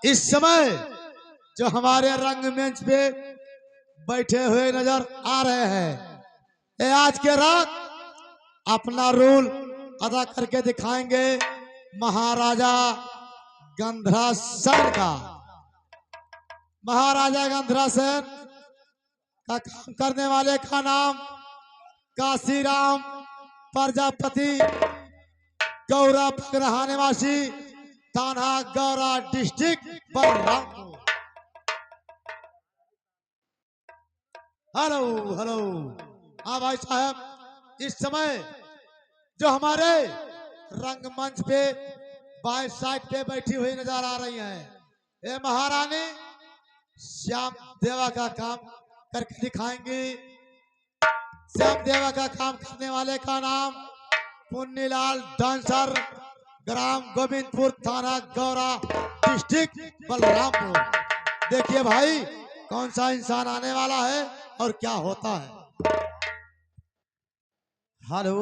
इस समय जो हमारे रंग मंच पे बैठे हुए नजर आ रहे हैं, ये आज के रात अपना रोल अदा करके दिखाएंगे महाराजा गंधरासेन का। महाराजा गंधरासेन का काम करने वाले का नाम काशीराम प्रजापति, गौरा पगरहा निवासी, थाना Gaura, district Balrampur. Hello hello. हाँ भाई साहब, इस समय जो हमारे रंगमंच पे बाएं साइड पे बैठी हुई नजर आ रही हैं, ये महारानी श्याम देवा का काम करके दिखाएंगी। श्याम देवा का काम करने वाले का नाम पुन्नीलाल डांसर, ग्राम गोविंदपुर, थाना गौरा, डिस्ट्रिक्ट बलरामपुर। देखिए भाई कौन सा इंसान आने वाला है और क्या होता है। हेलो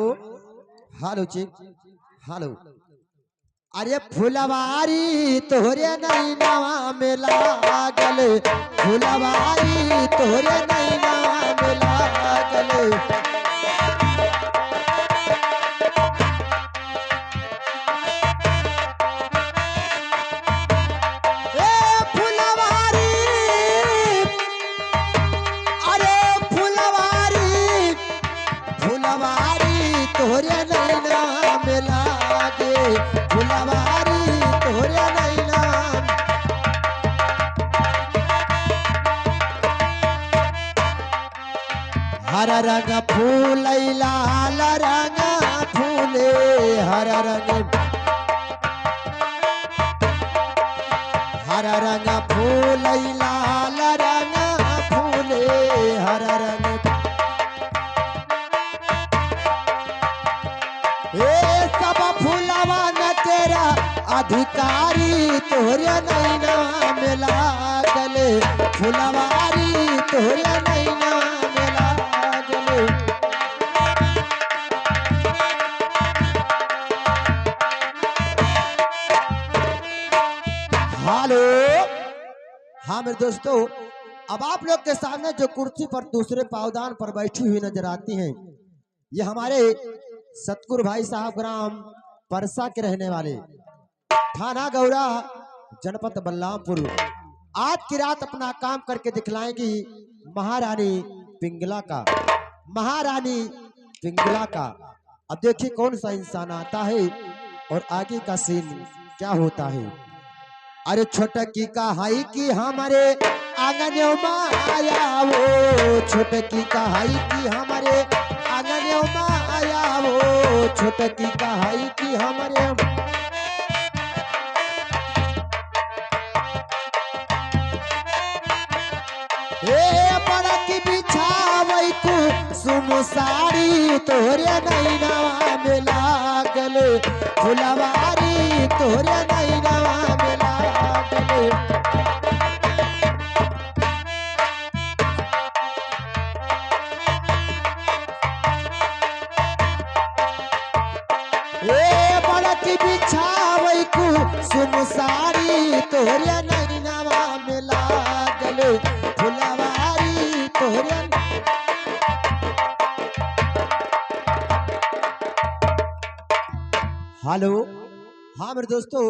हेलो जी, हेलो। अरे फुलवारी तोहरे नैनवा में लागल, फुलवारी तोहरे नैनवा में लागल। तोहरे नैना में लागे, फुलवारी तोहरे नैना। हर रंग फूल लाल रंग फूले, हर रंग फूल लाल रंग फूले, हर रंग। सब फूलवा न तेरा अधिकारी तोहरे नैना में लागल, फुलवारी तोहरे नैना में लागल। हेलो। हाँ मेरे दोस्तों, अब आप लोग के सामने जो कुर्सी पर दूसरे पावदान पर बैठी हुई नजर आती हैं, ये हमारे सतगुरु भाई साहब ग्राम परसा के रहने वाले, थाना गौरा, जनपद बलरामपुर। आज की रात अपना काम करके दिखलाएंगी महारानी पिंगला का, महारानी पिंगला का। अब देखिए कौन सा इंसान आता है और आगे का सीन क्या होता है। अरे छोटकी का हाई की हमारे आंगन में आया वो, छोटकी का हाई की हमारे आंगन में आया वो, छोटकी का हाई की हमारे। बड़ा की बिछावई को सुमसारी तोहरे नैनवा में लागल, फुलवारी तोहरे नैनवा में लागल। बड़की बिछावई को सुमसारी तोहरे नैनवा में लागल, फुलवारी तोहरे। हेलो। हाँ मेरे दोस्तों,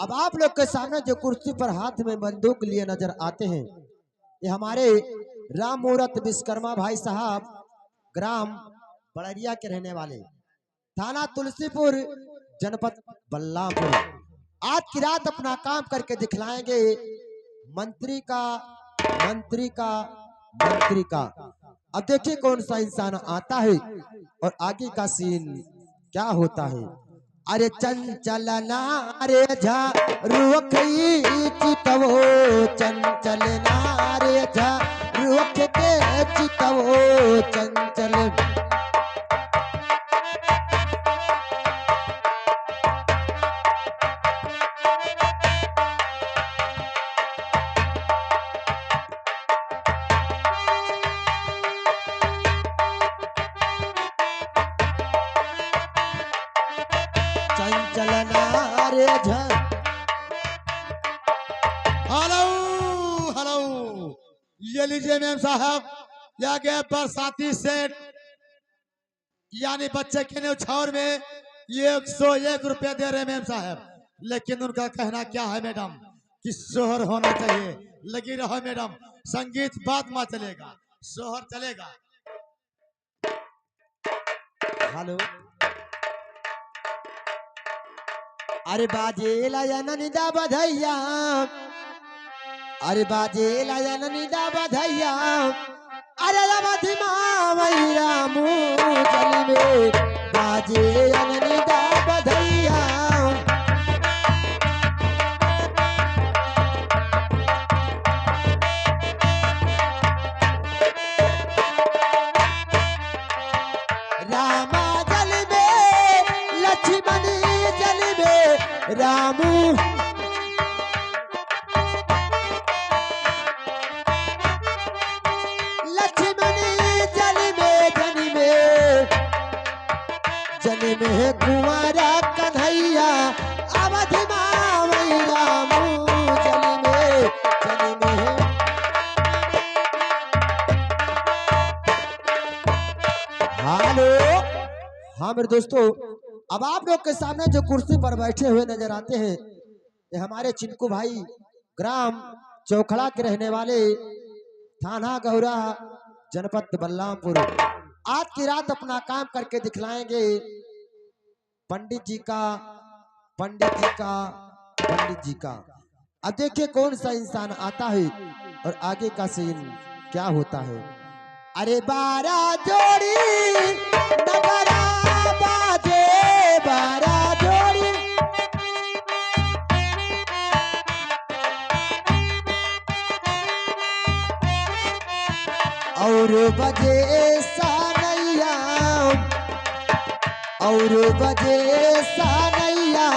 अब आप लोग के सामने जो कुर्सी पर हाथ में बंदूक लिए नजर आते हैं, ये हमारे राम मूरत विश्वकर्मा भाई साहब, ग्राम बड़रिया के रहने वाले, थाना तुलसीपुर, जनपद बलरामपुर। आज की रात अपना काम करके दिखलाएंगे मंत्री का, मंत्री का, मंत्री का। अब देखिए कौन सा इंसान आता है और आगे का सीन क्या होता है। अरे चंचल नारे रुख चितवो, चंचल नारे रुख के चितवो, चंचल। चंचल नारे हेलो हेलो, ये लीजिए मेम साहब, या गए बरसाती सेठ यानी बच्चे के न्यौछावर में ये 101 रुपया दे रहे मेम साहब। लेकिन उनका कहना क्या है मैडम कि शोहर होना चाहिए। लगी रहो मैडम, संगीत बाद में चलेगा, शोहर चलेगा। हेलो, अरे बाजे लाया ननिदा बधैया, अरे बाजे लाया ननिदा बधैया, अरे अवधि मावई रामू चली में बाजे ननिदा बधैया। रामा जल में लक्ष्मण जल में रामू, लक्ष्मण जल में जन में कुंवरा कन्हैया, अवधि मावई रामू जन में। हेलो, हाँ मेरे दोस्तों, अब आप लोग के सामने जो कुर्सी पर बैठे हुए नजर आते हैं ये हमारे चिंकू भाई ग्राम चौखड़ा के रहने वाले, थाना गौरा, जनपद बलरामपुर। आज की रात अपना काम करके दिखलाएंगे पंडित जी का, पंडित जी का, पंडित जी का। अब देखिए कौन सा इंसान आता है और आगे का सीन क्या होता है। अरे बारा जोड़ी नगरा बाजे, बारा जोड़ी और बजे सानैया, और बजे सानैया,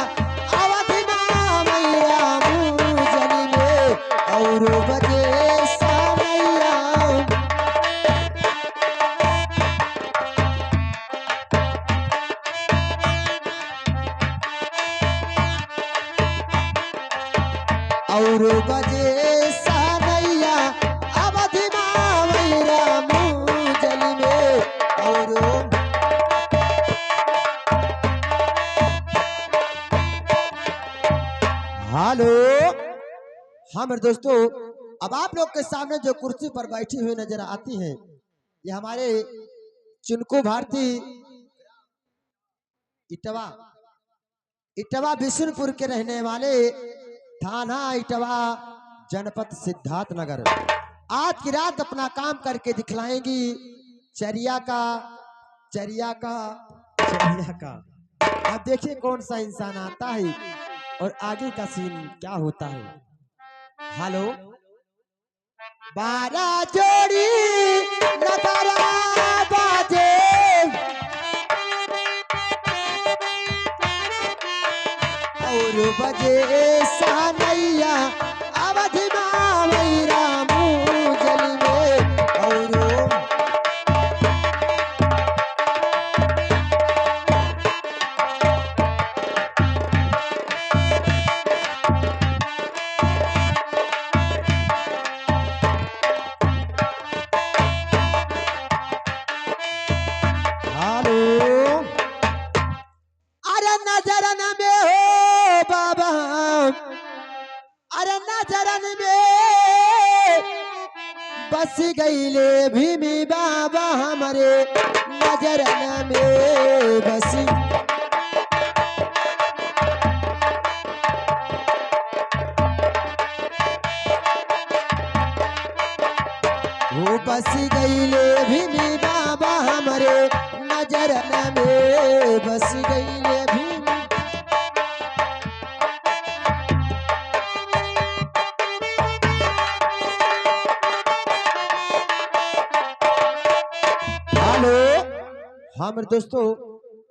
अवधि मावई रामू जन में और बजे सानैया। और बजे सानैया, अवधि मावई रामू जल में और। हेलो, हाँ मेरे दोस्तों, अब आप लोग के सामने जो कुर्सी पर बैठी हुई नजर आती हैं ये हमारे चिंकू भारती इटवा, इटवा बिशुनपुर के रहने वाले, थाना इटवा, जनपद सिद्धार्थ नगर। आज की रात अपना काम करके दिखलाएंगी चरिया का, चरिया का, चरिया का। अब देखिए कौन सा इंसान आता है और आगे का सीन क्या होता है। हेलो, बारा जोड़ी नगारा बाजे, और बजे सानैया, अवधि मावई रामू जल में और। हेलो, अरे नजरन में हो बाबा, अरे नजरन में बस गईले भीमी बाबा, हमारे नजरन में बसी। वो बस गईले भीमी बाबा, हमारे नजरन में बस गईले भीमी। हेलो, हाँ मेरे दोस्तों,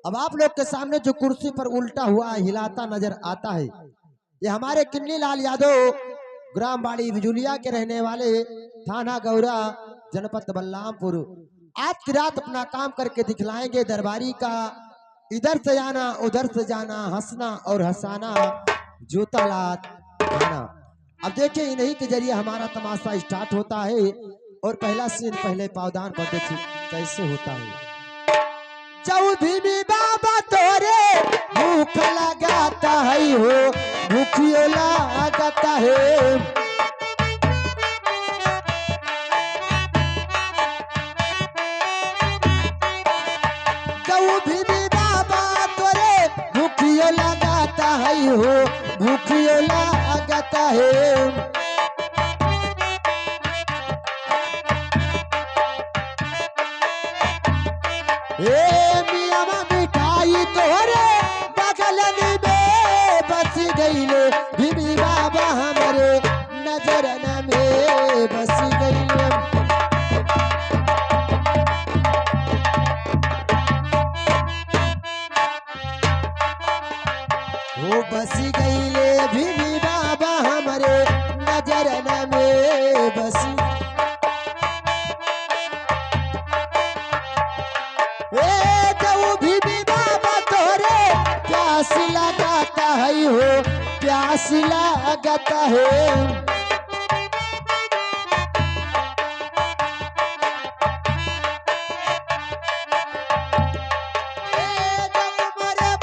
अब आप लोग के सामने जो कुर्सी पर उल्टा हुआ हिलाता नजर आता है ये हमारे किन्नी लाल यादव ग्राम बाड़ी बिजुलिया के रहने वाले, थाना गौरा, जनपद बलरामपुर। आज की रात अपना काम करके दिखलाएंगे दरबारी का, इधर से जाना उधर से जाना, हंसना और हंसाना, जूता लात खाना। अब देखिए इन्हीं के जरिए हमारा तमाशा स्टार्ट होता है और पहला सीन पहले पावदान पर देखिए कैसे होता है। चौधरी बाबा तोरे भूख लगाता है हो, भूखियो लगाता है। चौधरी बाबा तोरे भूखियो लगाता है हो, भूखियो लगाता है। मियाँ मिठाई तोरे बगलन में बस गईले, बीबी बाबा हमारे नजरन में बस गईले। वो बस गईले बीबी बाबा हमारे नजरन में बस। प्यास लगाता है हो, प्यास लगाता है।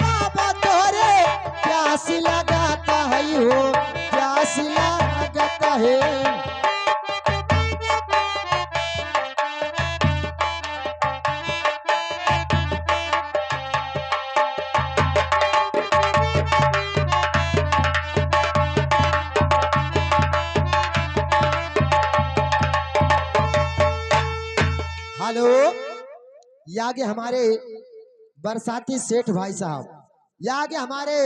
बाबा तोरे प्यास लगाता है हो, प्यास लगाता है। हेलो, ये आगे हमारे बरसाती सेठ भाई साहब, ये आगे हमारे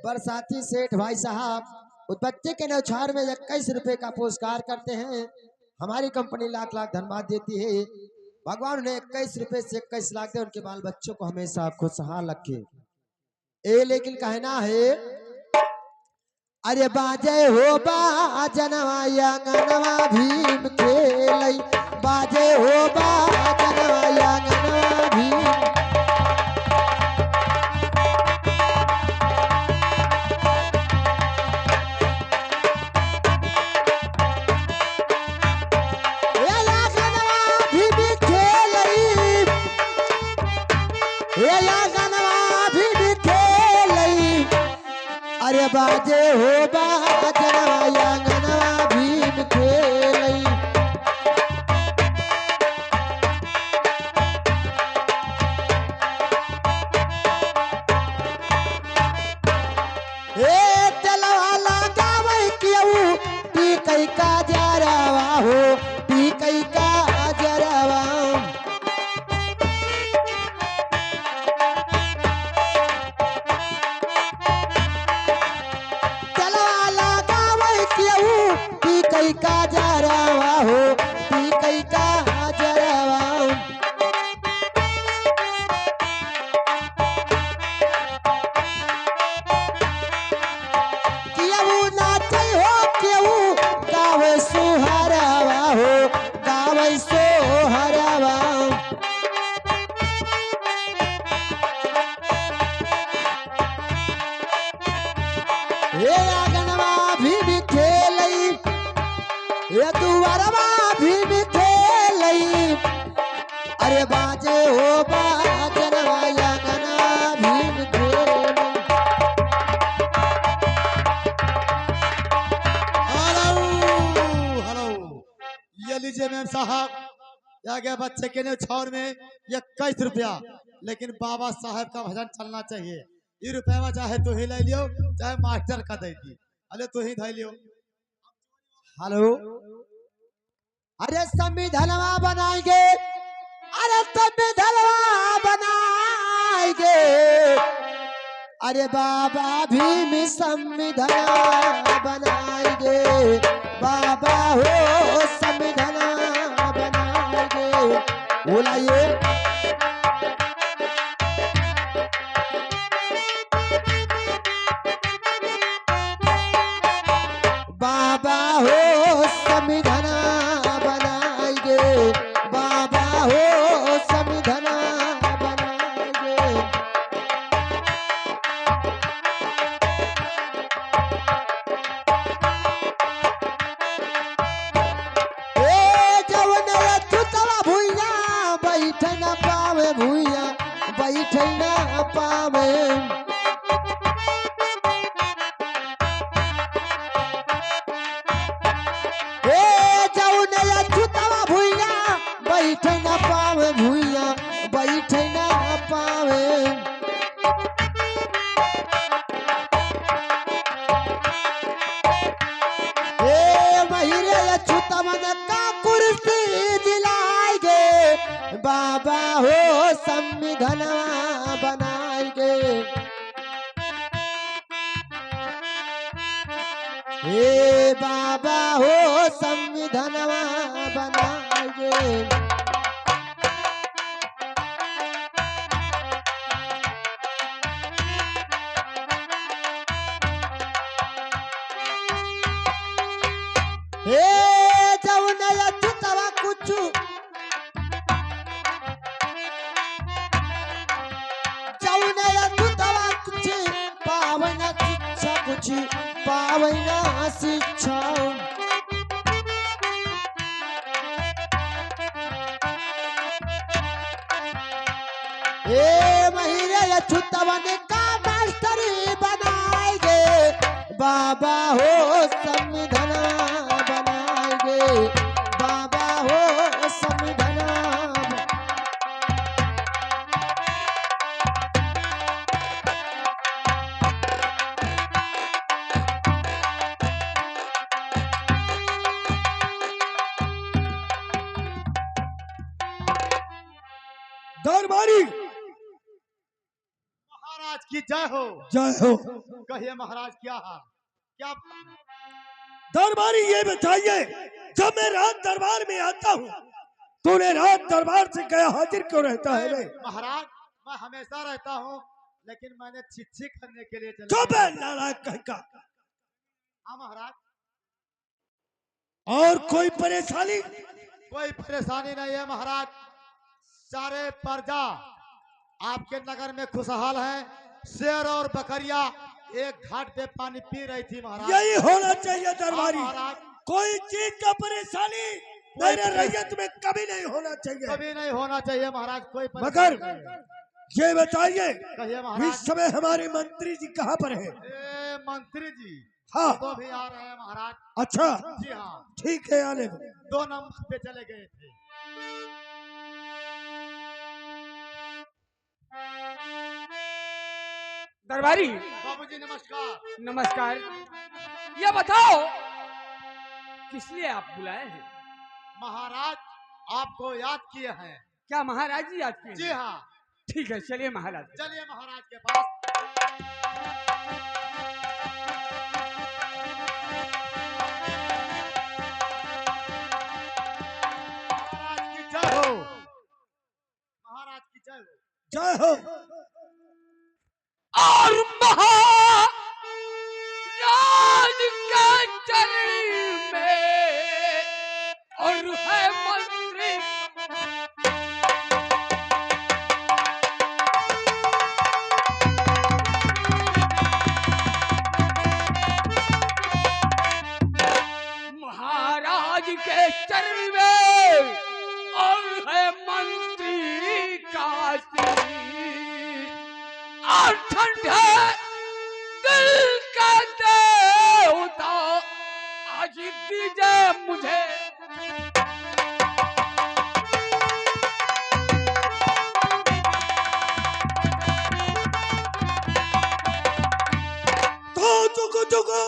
बरसाती सेठ भाई साहब उस बच्चे के न्यौछावर में 21 रुपए का पुरस्कार करते हैं। हमारी कंपनी लाख लाख धन्यवाद देती है। भगवान उन्हें 21 रुपए से 21 लाख दे, उनके बाल बच्चों को हमेशा खुशहाल रखे। ए लेकिन कहना है, अरे बाजे हो बाजनवा आंगनवा भीम खेलई, बाजे हो बाजनवा आंगनवा भीम। अरे बाजे हो बाजनवा आंगनवा भीम खेलई। तलवा लगावे केहू टीकई का जरावा हो, टीकई का जरावा। टीकई का जरावा हो, टीकई का जरावा। केहू नाचे हो, केहू गावे सोहरावा हो, गावे सोहरावा। हे आंगनवा भीम खेलई, ये दुआरवा भीम खेलई। अरे बाजे हो बाजनवा आंगनवा भीम खेलई। हेलो, ये लीजिए मैम साहब, या गया बच्चे के न्यौछावर में 21 रुपया। लेकिन बाबा साहब का भजन चलना चाहिए। ये रुपया चाहे तू ही ले लियो, चाहे मास्टर का दे दी, अरे तू ही धै लियो। हेलो, अरे संविधानवा बनाएंगे, अरे संविधानवा बनाएंगे। अरे बाबा भीम संविधान बनाएंगे, बाबा हो संविधान बनाएंगे। बोलाइए। बाबा हो संविधान बनाएंगे, बाबा हो संविधान बनाएंगे। भूया बैठे ना पावे। जौन अछूतवा भूया बैठे ना पावे, भूया बैठे ना पावे। बाबा हो संविधानवा बनाएंगे। हे बाबा हो संविधानवा बनाएंगे। हे जौन अछूतवा कुछ कुछ पावना शिक्षा। महीने अछूतवन का मास्टर बनाएंगे। बाबा हो संविधान बनाएंगे। बाबा हो संविधान। दरबारी महाराज की जय हो। जय हो। कहिए महाराज क्या हाल क्या? दरबारी ये बताइए, जब मैं रात दरबार में आता हूँ तूने रात दरबार से गया हाजिर क्यों रहता है रे? महाराज मैं हमेशा रहता हूँ, लेकिन मैंने छिछी करने के लिए चुप है नालायक कहीं। हाँ महाराज। और कोई परेशानी? कोई परेशानी नहीं है महाराज। सारे प्रजा आपके नगर में खुशहाल है। शेर और बकरिया एक घाट पे पानी पी रही थी महाराज। यही होना चाहिए दरबारी। महाराज कोई चीज का परेशानी मेरे रैयत में कभी नहीं होना चाहिए। कभी नहीं होना चाहिए महाराज। कोई मगर ये बताइए, कहिए महाराज। इस समय हमारे मंत्री जी कहाँ पर है? मंत्री जी हाँ वो भी आ रहे हैं महाराज। अच्छा जी हाँ ठीक है, आने दो। 2 नंबर पे चले गए थे। दरबारी बाबूजी नमस्कार। नमस्कार। यह बताओ किस लिए आप बुलाए हैं? महाराज आपको याद किए हैं। क्या महाराज जी याद किए? जी हाँ। ठीक है, चलिए महाराज। चलिए महाराज के पास। महाराज की जय हो। महाराज की जय हो। जय हो। और महाराज के चरण में और है मंत्री महाराज के चरण में और है मंत्री काशी और ठंडे दिल का देवता आज दीजिए मुझे। तो जुगो जुगो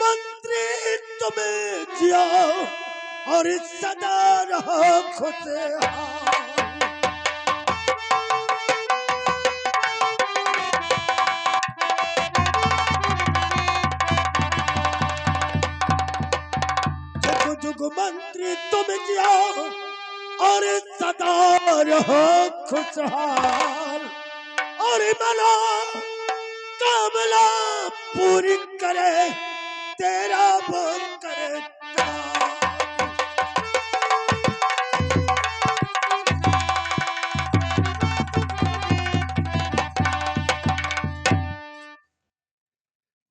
मंत्री तुम्हें जिया और सदा रहो खुशहाल। जुग मंत्री तुम जियो और सदा रहो खुशहाल। और मना कामना पूरी करे तेरा वो करे।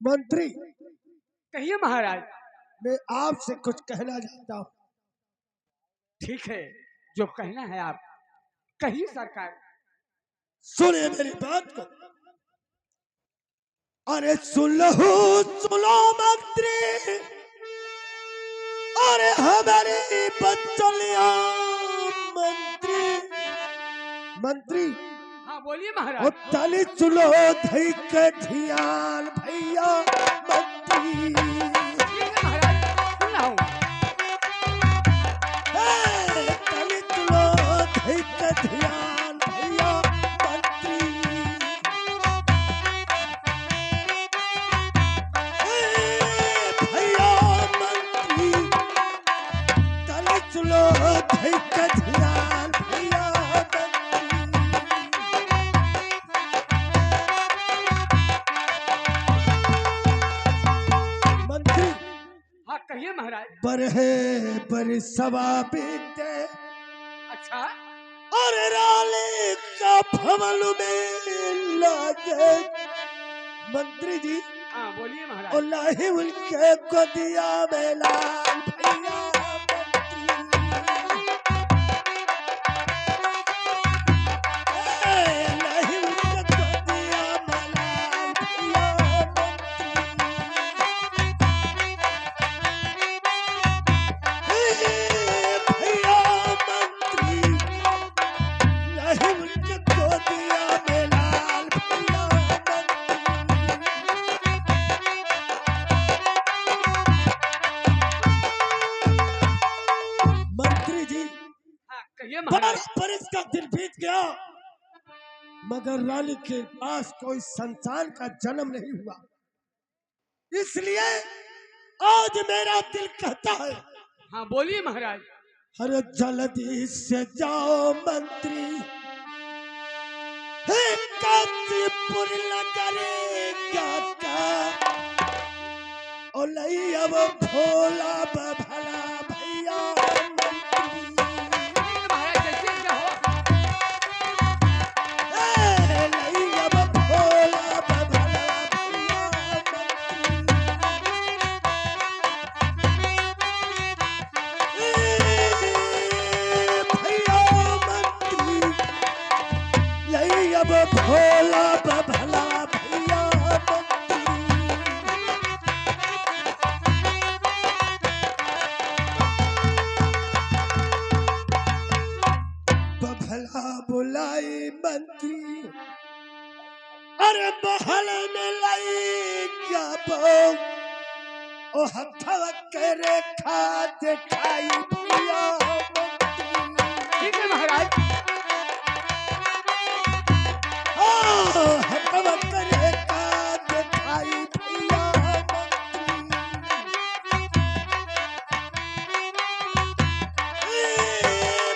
मंत्री कहिए महाराज। मैं आपसे कुछ कहना चाहता हूँ। ठीक है, जो कहना है आप कहिए सरकार। सुने मेरी बात को। अरे सुनो मंत्री, अरे हमारी बच्चलिया मंत्री, मंत्री हाँ बोलिए ओ महाराज। ताली चुलो धई के धियान भैया मंत्री। ठीक है महाराज, सुन रहा हूँ। ताली चुलो धई के धियान भैया मंत्री। भैया मंत्री, ताली चुलो धई के धियान भैया मंत्री। हाँ कहिए महाराज। बरहे बरसवा बीते अच्छा और राले का भवन में लागे मंत्री जी। हाँ बोलिए महाराज। और लाही उनके गोदिया में लाल भैया मंत्री। लाही उनके गोदिया में लाल भैया भैया मंत्री। लाही उनके गोदिया में लाल भैया मंत्री जी। हाँ कहिए बारह महाराज। बरस का दिन बीत गया मगर रानी के पास कोई संतान का जन्म नहीं हुआ, इसलिए आज मेरा दिल कहता है हाँ बोलिए महाराज। अरे जल्दी से जाओ मंत्री, हे कांचीपुर लगरेगा का ओ लई अब भोला भला भैया मंत्री। ठीक है महाराज, जैसे क्या हो। लई अब भोला भला भैया भैया मंत्री। लई अब भोला भला भैया मंत्री। बभला बुलाई मंत्री, अरे महल में लाई क्या बो ओ हथवा के रेखा दिखाई भैया मंत्री। ठीक है महाराज। हथवा के रेखा दिखाई भैया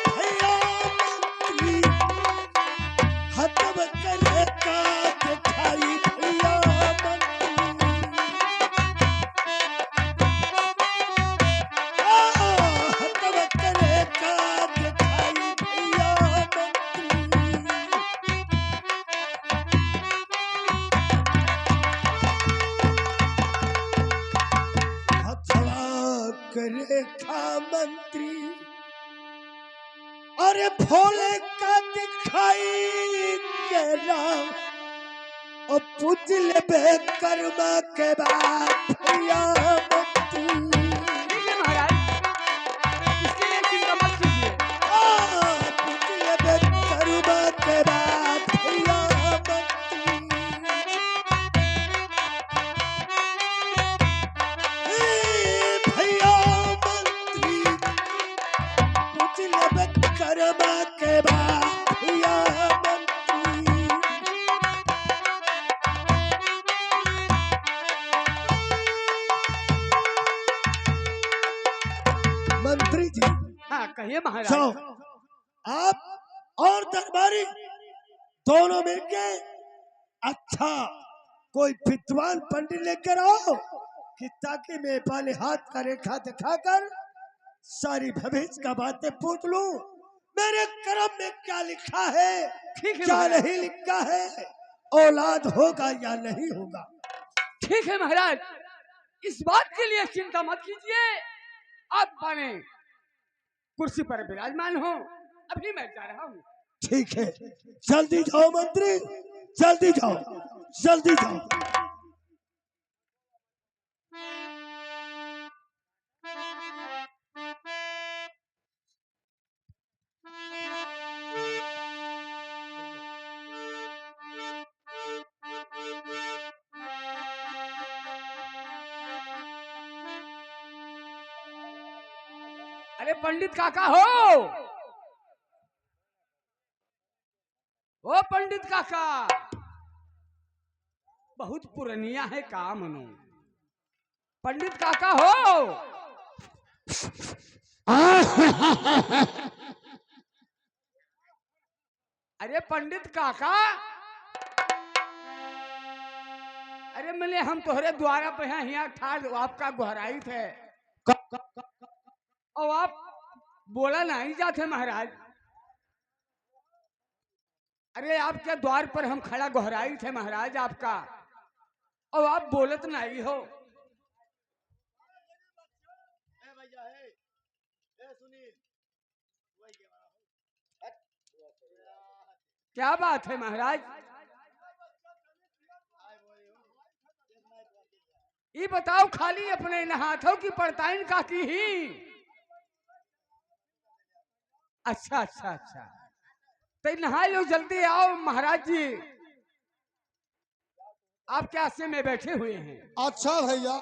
भैया मंत्री। हथवा के रेखा दिखाई भैया हथवा के रेखा दिखाई भैया हथवा के रेखा मंत्री। अरे भोले का दिखाई के राम और पूज ले कर्मा के बाद भैया मंत्री। ठीक है महाराज, इसके लिए चिंता मत कीजिए। पूज ले कर्मा के बाद भैया मंत्री। भैया मंत्री, पूज ले कर्मा के बाद भैया मंत्री। मंत्री जी हाँ कहिए महाराज। जाओ, आप और दरबारी दोनों मिलके अच्छा कोई विद्वान पंडित लेकर आओ कि ताकि मैं पाले हाथ का रेखा दिखाकर सारी भविष्य का बातें पूछ लूं। मेरे कर्म में क्या लिखा है, ठीक है क्या महाराज। नहीं लिखा है, औलाद होगा या नहीं होगा। ठीक है महाराज, इस बात के लिए चिंता मत कीजिए। आप माने कुर्सी पर विराजमान हो, अभी मैं जा रहा हूँ। ठीक है, जल्दी जाओ मंत्री, जल्दी जाओ, जल्दी जाओ। अरे पंडित काका हो, ओ पंडित काका, बहुत पुरनिया है काम मनो। पंडित काका हो। अरे पंडित काका, अरे मिले हम तोहरे द्वारा पे हैं यहाँ ठाड़ आपका गुहराई थे और आप बोला नहीं जाते महाराज। अरे आपके द्वार पर हम खड़ा गुहराई थे महाराज आपका, और आप बोलत नहीं हो। क्या बात है महाराज? ये बताओ, खाली अपने नहाथों की पड़ताइन का की ही? अच्छा अच्छा अच्छा, तो नहा लो, जल्दी आओ महाराज जी, आप क्या आश्रम में बैठे हुए हैं? अच्छा भैया।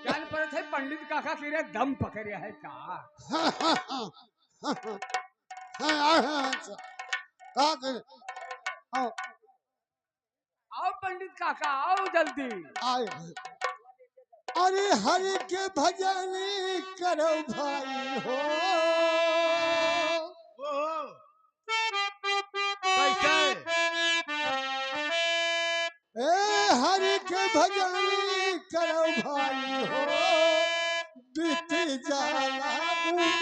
जान पर थे पंडित काका की रे दम पकड़िया है का? आओ आओ पंडित काका, आओ जल्दी। आए। अरे हरि के भजन करो भाई हो। कैसे? ए हरि के भजन करो भाई हो, बीत जाला उमर।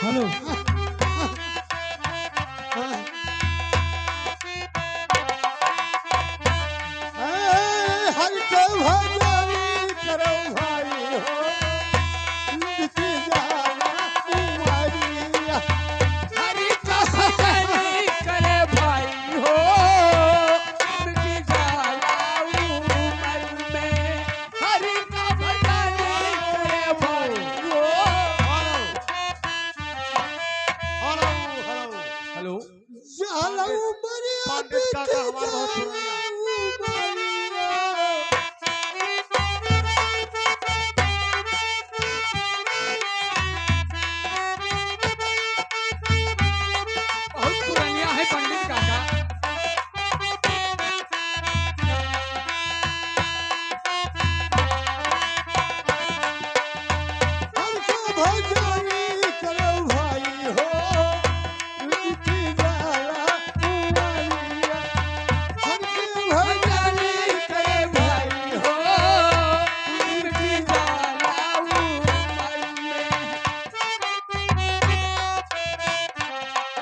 हेलो, हरि के भजन करो भाई हो, बीत जाला उमरिया। हरि का भजन करे भाई हो, मिटी जाला उमर में। हरि का भजन करे भाई हो। हेलो हेलो हेलो, जाला उमरिया। पंडित काका हमारा बहुत पुराना